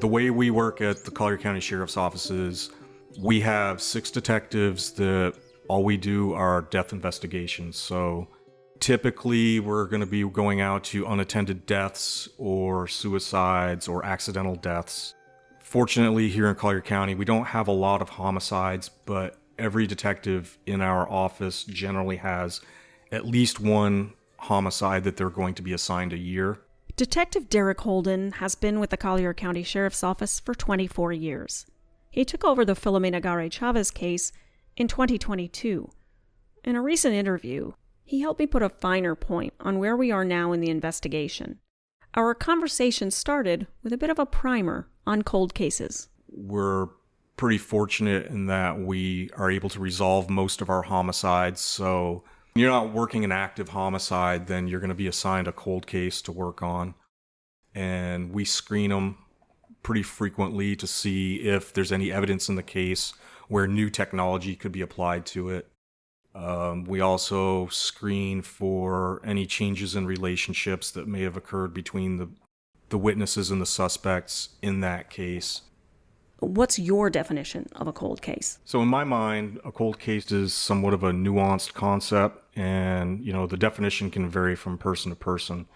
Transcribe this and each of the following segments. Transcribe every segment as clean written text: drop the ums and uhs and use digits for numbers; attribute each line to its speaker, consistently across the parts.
Speaker 1: The way we work at the Collier County Sheriff's Office is we have 6 detectives that all we do are death investigations. So typically we're going to be going out to unattended deaths or suicides or accidental deaths. Fortunately, here in Collier County, we don't have a lot of homicides, but every detective in our office generally has at least one homicide that they're going to be assigned a year.
Speaker 2: Detective Derek Holden has been with the Collier County Sheriff's Office for 24 years. He took over the Filomena Gare Chavez case in 2022. In a recent interview, he helped me put a finer point on where we are now in the investigation. Our conversation started with a bit of a primer on cold cases.
Speaker 1: We're pretty fortunate in that we are able to resolve most of our homicides, so when you're not working an active homicide, then you're going to be assigned a cold case to work on. And we screen them pretty frequently to see if there's any evidence in the case where new technology could be applied to it. We also screen for any changes in relationships that may have occurred between the witnesses and the suspects in that case.
Speaker 2: What's your definition of a cold case?
Speaker 1: So in my mind, a cold case is somewhat of a nuanced concept, and the definition can vary from person to person.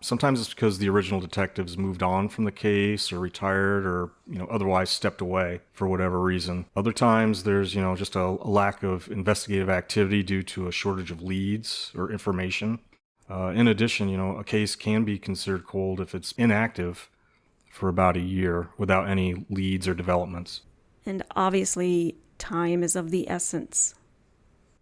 Speaker 1: Sometimes it's because the original detectives moved on from the case or retired or otherwise stepped away for whatever reason. Other times there's just a lack of investigative activity due to a shortage of leads or information. In addition, a case can be considered cold if it's inactive for about a year without any leads or developments.
Speaker 2: And obviously, time is of the essence.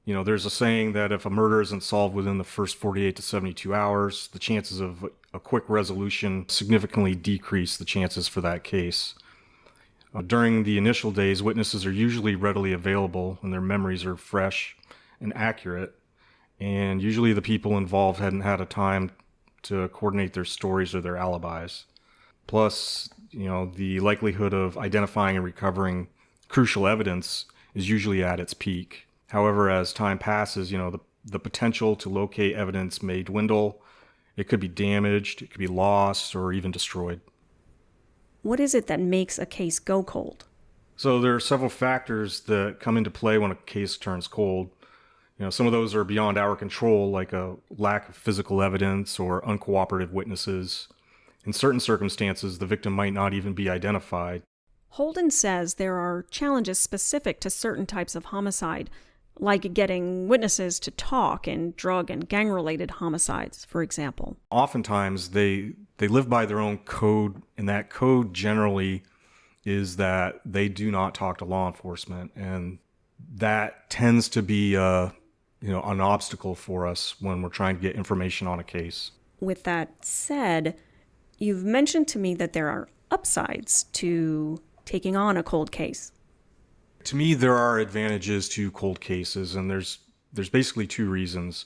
Speaker 1: There's a saying that if a murder isn't solved within the first 48 to 72 hours, the chances of a quick resolution significantly decrease the chances for that case. During the initial days, witnesses are usually readily available and their memories are fresh and accurate. And usually the people involved hadn't had a time to coordinate their stories or their alibis. Plus, the likelihood of identifying and recovering crucial evidence is usually at its peak. However, as time passes, the potential to locate evidence may dwindle. It could be damaged, it could be lost, or even destroyed.
Speaker 2: What is it that makes a case go cold?
Speaker 1: So there are several factors that come into play when a case turns cold. Some of those are beyond our control, like a lack of physical evidence or uncooperative witnesses. In certain circumstances, the victim might not even be identified.
Speaker 2: Holden says there are challenges specific to certain types of homicide, like getting witnesses to talk in drug and gang-related homicides, for example.
Speaker 1: Oftentimes, they live by their own code, and that code generally is that they do not talk to law enforcement, and that tends to be an obstacle for us when we're trying to get information on a case.
Speaker 2: With that said, you've mentioned to me that there are upsides to taking on a cold case.
Speaker 1: To me, there are advantages to cold cases, and there's basically 2 reasons.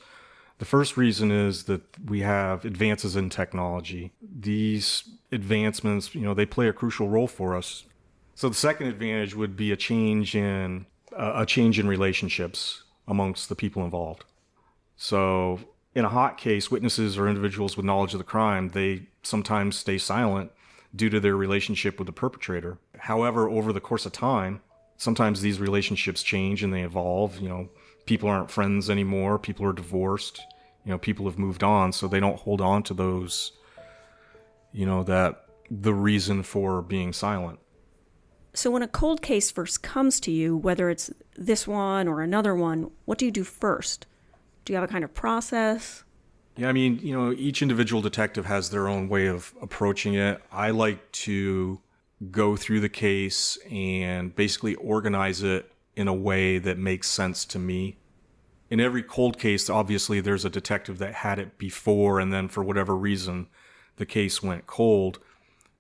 Speaker 1: The first reason is that we have advances in technology. These advancements, they play a crucial role for us. So the second advantage would be a change in relationships amongst the people involved. So in a hot case, witnesses or individuals with knowledge of the crime, they sometimes stay silent due to their relationship with the perpetrator. However, over the course of time, sometimes these relationships change and they evolve. People aren't friends anymore. People are divorced. People have moved on, so they don't hold on to those, that the reason for being silent.
Speaker 2: So when a cold case first comes to you, whether it's this one or another one, what do you do first? Do you have a kind of process?
Speaker 1: Yeah, each individual detective has their own way of approaching it. I like to go through the case and basically organize it in a way that makes sense to me. In every cold case, obviously, there's a detective that had it before, and then for whatever reason, the case went cold.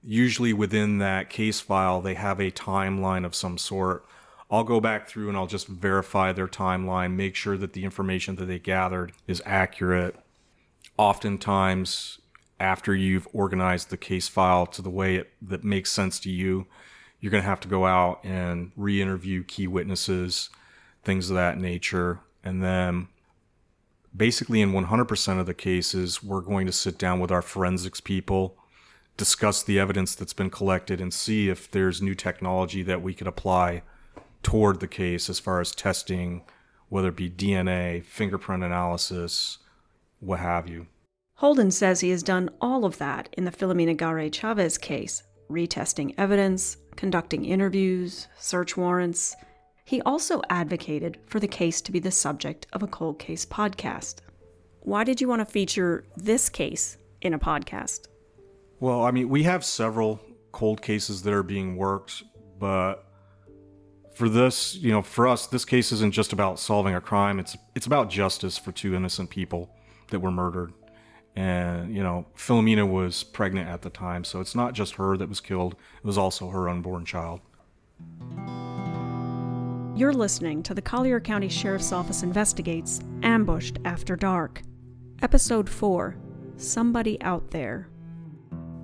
Speaker 1: Usually within that case file, they have a timeline of some sort. I'll go back through and I'll just verify their timeline, make sure that the information that they gathered is accurate. Oftentimes, after you've organized the case file to the way that makes sense to you, you're going to have to go out and re-interview key witnesses, things of that nature. And then basically in 100% of the cases, we're going to sit down with our forensics people discuss the evidence that's been collected and see if there's new technology that we could apply toward the case as far as testing, whether it be DNA, fingerprint analysis, what have you.
Speaker 2: Holden says he has done all of that in the Filomena Garay-Chavez case, retesting evidence, conducting interviews, search warrants. He also advocated for the case to be the subject of a cold case podcast. Why did you want to feature this case in a podcast?
Speaker 1: Well, I mean, we have several cold cases that are being worked, but for this, for us, this case isn't just about solving a crime. It's about justice for two innocent people that were murdered. And, Filomena was pregnant at the time, so it's not just her that was killed. It was also her unborn child.
Speaker 2: You're listening to the Collier County Sheriff's Office Investigates Ambushed After Dark. Episode 4, Somebody Out There.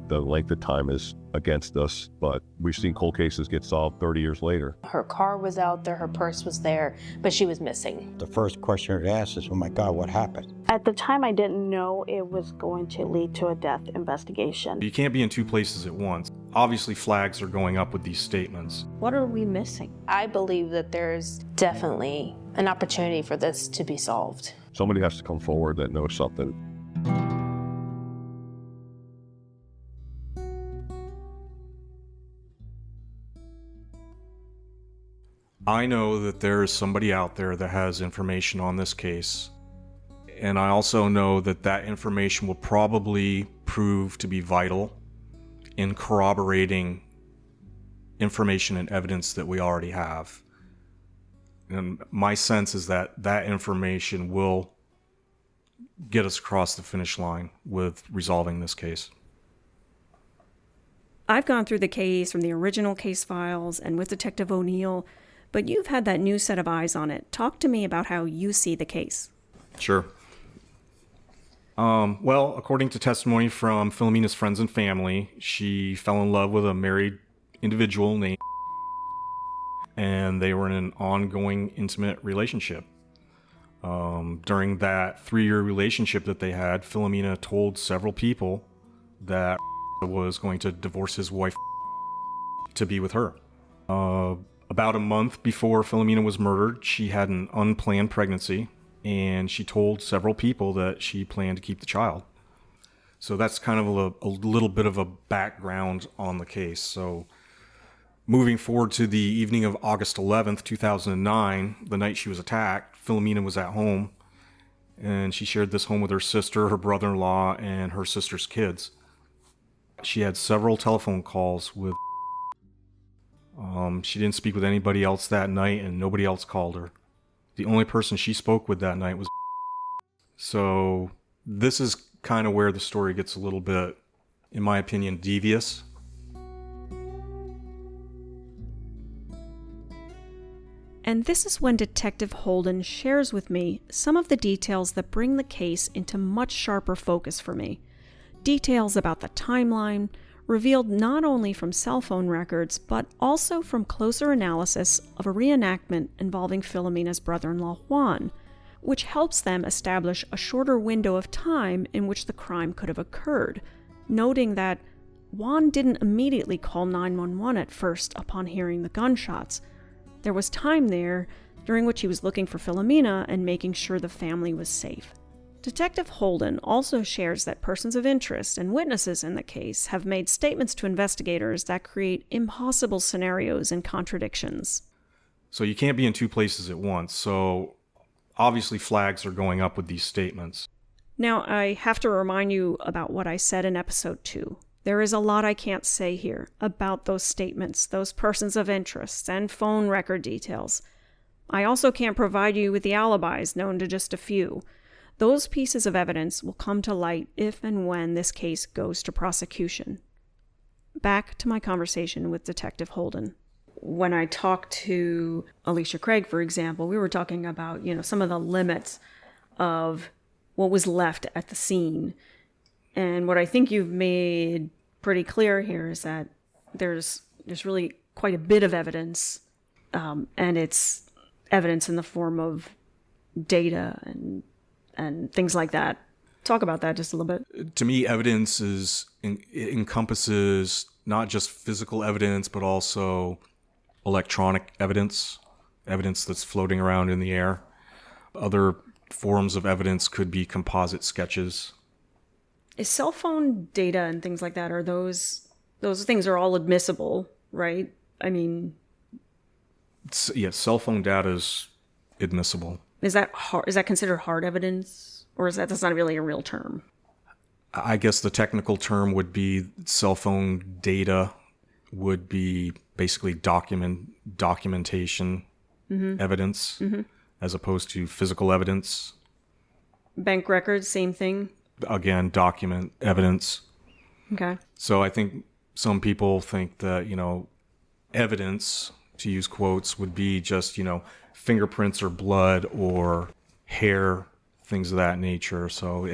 Speaker 3: The length of time is against us, but we've seen cold cases get solved 30 years later.
Speaker 4: Her car was out there, her purse was there, but she was missing.
Speaker 5: The first question it asks is, oh my God, what happened?
Speaker 6: At the time, I didn't know it was going to lead to a death investigation.
Speaker 1: You can't be in two places at once. Obviously, flags are going up with these statements.
Speaker 6: What are we missing?
Speaker 4: I believe that there's definitely an opportunity for this to be solved.
Speaker 3: Somebody has to come forward that knows something.
Speaker 1: I know that there is somebody out there that has information on this case, and I also know that that information will probably prove to be vital in corroborating information and evidence that we already have. And my sense is that that information will get us across the finish line with resolving this case.
Speaker 2: I've gone through the case from the original case files and with Detective O'Neill, but you've had that new set of eyes on it. Talk to me about how you see the case.
Speaker 1: Sure. Well, according to testimony from Filomena's friends and family, she fell in love with a married individual named and they were in an ongoing intimate relationship. During that 3-year relationship that they had, Filomena told several people that was going to divorce his wife to be with her. About a month before Filomena was murdered, she had an unplanned pregnancy, and she told several people that she planned to keep the child. So that's kind of a little bit of a background on the case. So moving forward to the evening of August 11th, 2009, the night she was attacked, Filomena was at home, and she shared this home with her sister, her brother-in-law, and her sister's kids. She had several telephone calls with she didn't speak with anybody else that night, and nobody else called her. The only person she spoke with that night was So this is kind of where the story gets a little bit, in my opinion, devious.
Speaker 2: And this is when Detective Holden shares with me some of the details that bring the case into much sharper focus for me. Details about the timeline, revealed not only from cell phone records, but also from closer analysis of a reenactment involving Filomena's brother-in-law Juan, which helps them establish a shorter window of time in which the crime could have occurred, noting that Juan didn't immediately call 911 at first upon hearing the gunshots. There was time there during which he was looking for Filomena and making sure the family was safe. Detective Holden also shares that persons of interest and witnesses in the case have made statements to investigators that create impossible scenarios and contradictions.
Speaker 1: So you can't be in two places at once. So obviously flags are going up with these statements.
Speaker 2: Now, I have to remind you about what I said in episode 2. There is a lot I can't say here about those statements, those persons of interest, and phone record details. I also can't provide you with the alibis known to just a few. Those pieces of evidence will come to light if and when this case goes to prosecution. Back to my conversation with Detective Holden. When I talked to Alicia Craig, for example, we were talking about, some of the limits of what was left at the scene. And what I think you've made pretty clear here is that there's really quite a bit of evidence, and it's evidence in the form of data and things like that. Talk about that just a little bit.
Speaker 1: To me, evidence it encompasses not just physical evidence, but also electronic evidence that's floating around in the air. Other forms of evidence could be composite sketches.
Speaker 2: Is cell phone data and things like that, are those things are all admissible, right? I mean,
Speaker 1: Yes, cell phone data is admissible.
Speaker 2: is that considered hard evidence, or that's not really a real term?
Speaker 1: I guess the technical term would be cell phone data would be basically documentation evidence as opposed to physical evidence.
Speaker 2: Bank records, same thing.
Speaker 1: Again, document evidence.
Speaker 2: Okay.
Speaker 1: So I think some people think that, evidence, to use quotes, would be just, fingerprints or blood or hair, things of that nature. So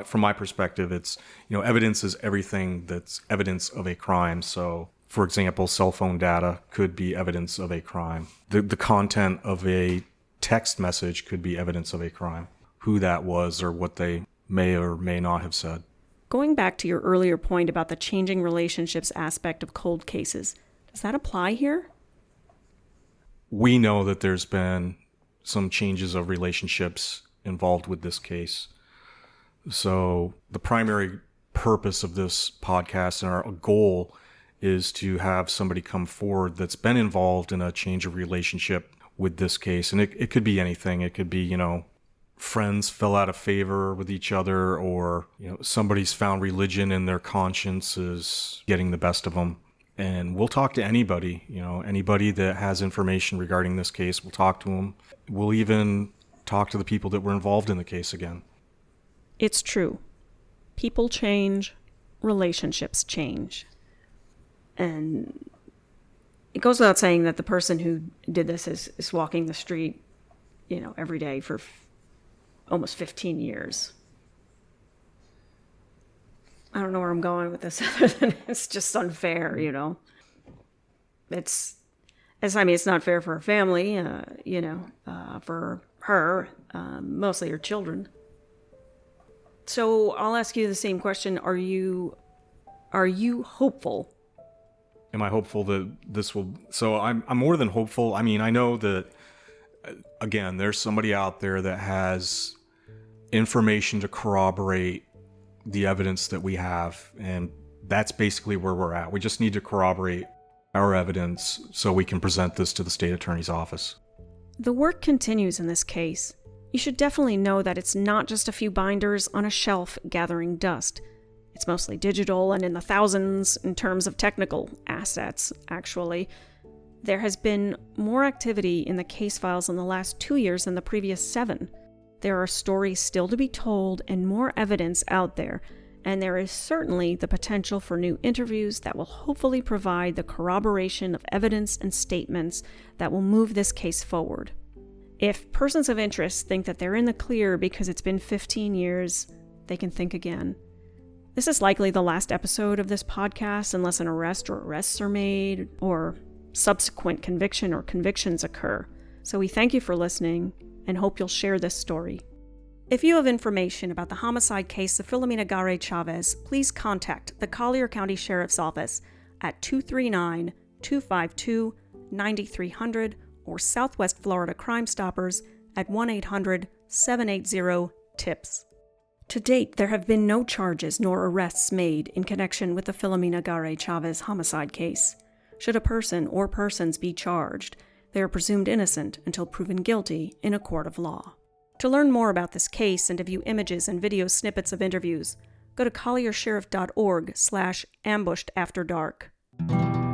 Speaker 1: from my perspective, it's, evidence is everything that's evidence of a crime. So, for example, cell phone data could be evidence of a crime. The content of a text message could be evidence of a crime. Who that was or what they may or may not have said.
Speaker 2: Going back to your earlier point about the changing relationships aspect of cold cases, does that apply here?
Speaker 1: We know that there's been some changes of relationships involved with this case. So the primary purpose of this podcast and our goal is to have somebody come forward that's been involved in a change of relationship with this case. And it could be anything. It could be, friends fell out of favor with each other, or, somebody's found religion and their conscience is getting the best of them. And we'll talk to anybody, anybody that has information regarding this case, we'll talk to them. We'll even talk to the people that were involved in the case again.
Speaker 2: It's true. People change, relationships change. And it goes without saying that the person who did this is walking the street, every day for almost 15 years. I don't know where I'm going with this other than it's just unfair, It's not fair for her family, for her, mostly her children. So I'll ask you the same question. Are you hopeful?
Speaker 1: Am I hopeful that this will... So I'm more than hopeful. I mean, I know that, again, there's somebody out there that has information to corroborate the evidence that we have, and that's basically where we're at. We just need to corroborate our evidence so we can present this to the state attorney's office.
Speaker 2: The work continues in this case. You should definitely know that it's not just a few binders on a shelf gathering dust. It's mostly digital and in the thousands in terms of technical assets, actually. There has been more activity in the case files in the last 2 years than the previous 7. There are stories still to be told and more evidence out there, and there is certainly the potential for new interviews that will hopefully provide the corroboration of evidence and statements that will move this case forward. If persons of interest think that they're in the clear because it's been 15 years, they can think again. This is likely the last episode of this podcast unless an arrest or arrests are made or subsequent conviction or convictions occur. So we thank you for listening and hope you'll share this story. If you have information about the homicide case of Filomena Gare Chavez, please contact the Collier County Sheriff's Office at 239-252-9300 or Southwest Florida Crime Stoppers at 1-800-780-TIPS. To date, there have been no charges nor arrests made in connection with the Filomena Gare Chavez homicide case. Should a person or persons be charged, they are presumed innocent until proven guilty in a court of law. To learn more about this case and to view images and video snippets of interviews, go to colliersheriff.org/ambushedafterdark.